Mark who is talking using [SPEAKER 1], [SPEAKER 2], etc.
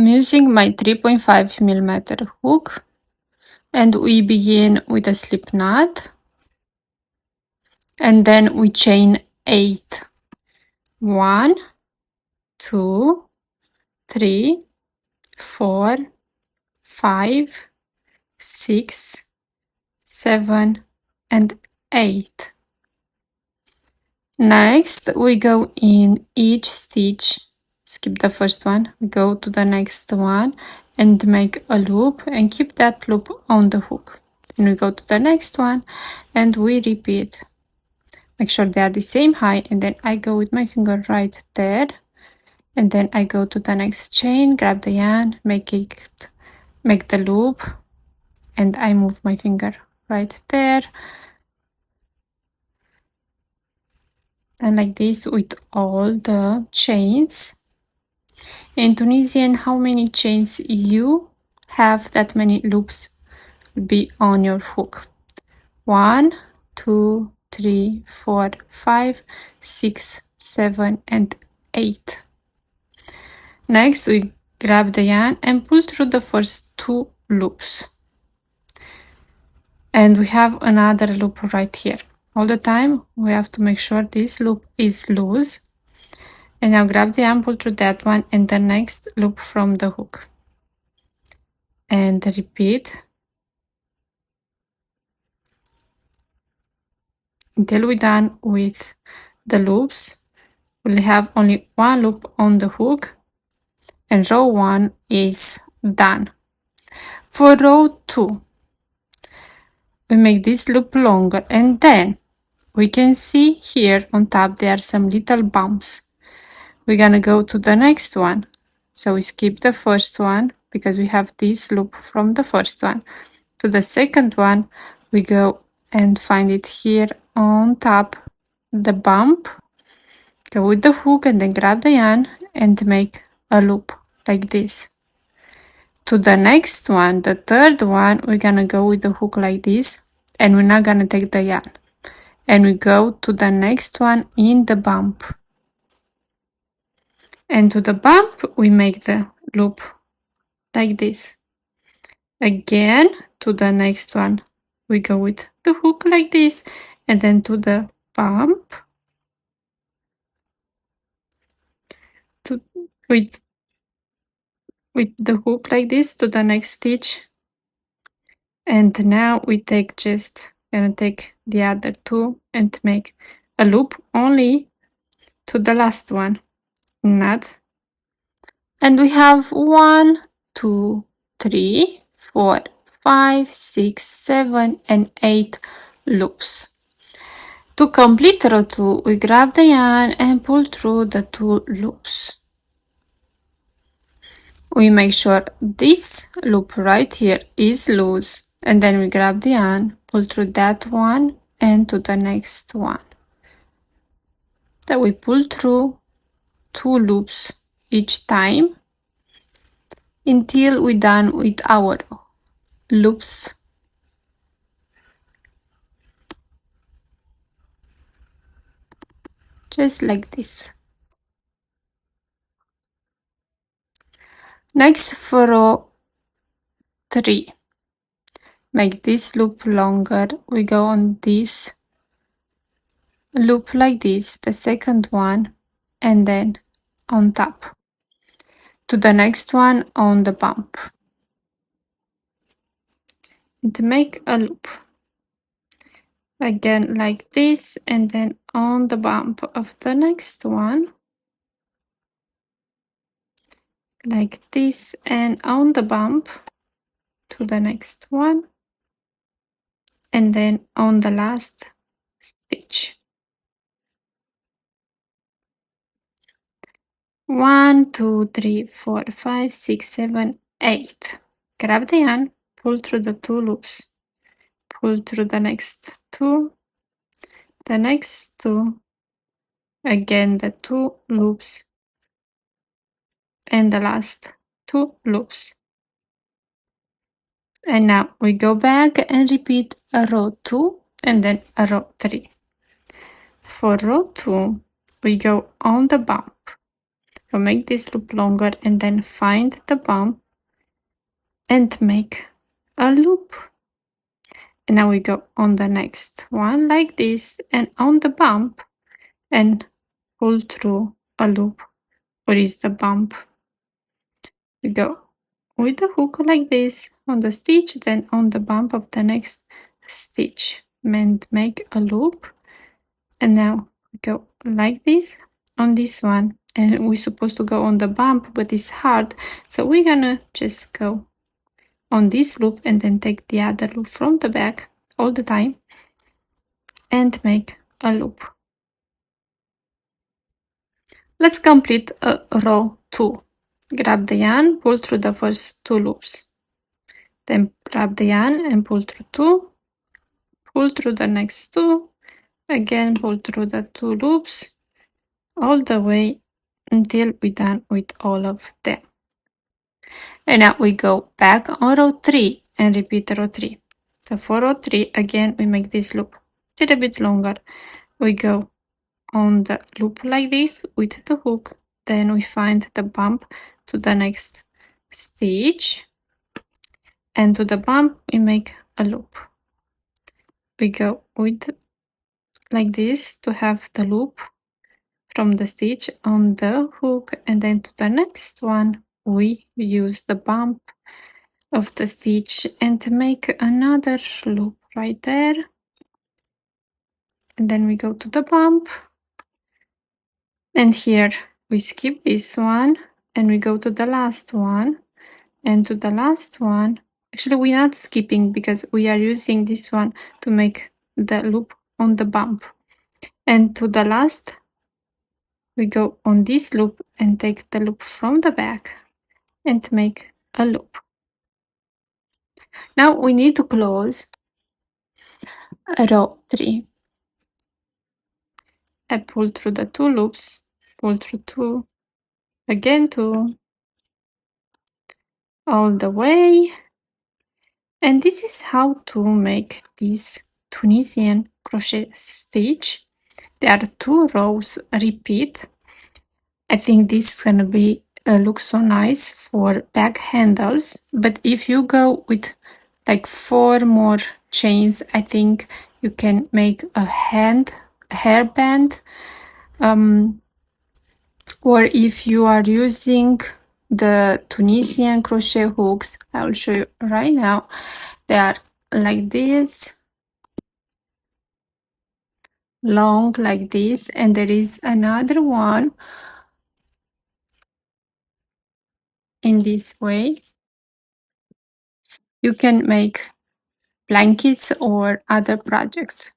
[SPEAKER 1] I'm using my 3.5mm hook, and we begin with a slip knot, and then we chain 8. 1, 2, 3, 4, 5, 6, 7, and 8. Next, we go in each stitch, skip the first one, we go to the next one and make a loop and keep that loop on the hook. Then we go to the next one and we repeat. Make sure they are the same height, and then I go with my finger right there, and then I go to the next chain, grab the yarn, make the loop, and I move my finger right there. And like this with all the chains. In Tunisian, how many chains you have, that many loops will be on your hook. 1, 2, 3, 4, 5, 6, 7, and 8. Next, we grab the yarn and pull through the first 2 loops. And we have another loop right here. All the time we have to make sure this loop is loose. And now grab the yarn, pull through that one and the next loop from the hook. And repeat until we're done with the loops. We'll have only 1 loop on the hook, and row 1 is done. For row 2, we make this loop longer, and then we can see here on top there are some little bumps. We're gonna go to the next one, so we skip the first one because we have this loop from the first one. To the second one, we go and find it here on top, the bump, go with the hook and then grab the yarn and make a loop like this. To the next one, the third one, we're gonna go with the hook like this, and we're not gonna take the yarn. And we go to the next one in the bump. And to the bump, we make the loop like this. Again, to the next one, we go with the hook like this, and then to the bump, with the hook like this to the next stitch. And now we gonna take the other 2 and make a loop only to the last one, not. And we have 1, 2, 3, 4, 5, 6, 7, and 8 loops. To complete row 2, we grab the yarn and pull through the 2 loops. We make sure this loop right here is loose, and then we grab the yarn, pull through that one and to the next one. Then we pull through 2 loops each time until we're done with our loops. Just like this. Next, for row 3, make this loop longer. We go on this loop like this, the second one, and then on top to the next one on the bump, and make a loop again like this, and then on the bump of the next one like this, and on the bump to the next one, and then on the last stitch. 1, 2, 3, 4, 5, 6, 7, 8. Grab the yarn, pull through the 2 loops, pull through the next 2, the next 2, again the 2 loops, and the last 2 loops. And now we go back and repeat a row 2 and then a row 3. For row 2, we go on the bump. So make this loop longer and then find the bump and make a loop. And now we go on the next one like this and on the bump and pull through a loop. Where is the bump? We go with the hook like this on the stitch, then on the bump of the next stitch and make a loop. And now we go like this on this one, and we're supposed to go on the bump, but it's hard, so we're gonna just go on this loop and then take the other loop from the back all the time and make a loop. Let's complete a row 2. Grab the yarn, pull through the first 2 loops, then grab the yarn and pull through 2, pull through the next 2, again pull through the 2 loops all the way until we're done with all of them. And now we go back on row 3 and repeat row 3. So for row 3 again we make this loop a little bit longer. We go on the loop like this with the hook, then we find the bump to the next stitch, and to the bump we make a loop. We go with like this to have the loop from the stitch on the hook, and then to the next one we use the bump of the stitch and make another loop right there, and then we go to the bump, and here we skip this one and we go to the last one, and to the last one, actually we're not skipping because we are using this one to make the loop on the bump, and to the last we go on this loop and take the loop from the back and make a loop. Now we need to close row 3. I pull through the 2 loops, pull through 2, again 2, all the way, and this is how to make this Tunisian crochet stitch. There are 2 rows repeat. I think this is gonna be look so nice for back handles, but if you go with like 4 more chains, I think you can make a hairband, or if you are using the Tunisian crochet hooks, I'll show you right now. They are like this, long like this, and there is another one in this way. You can make blankets or other projects.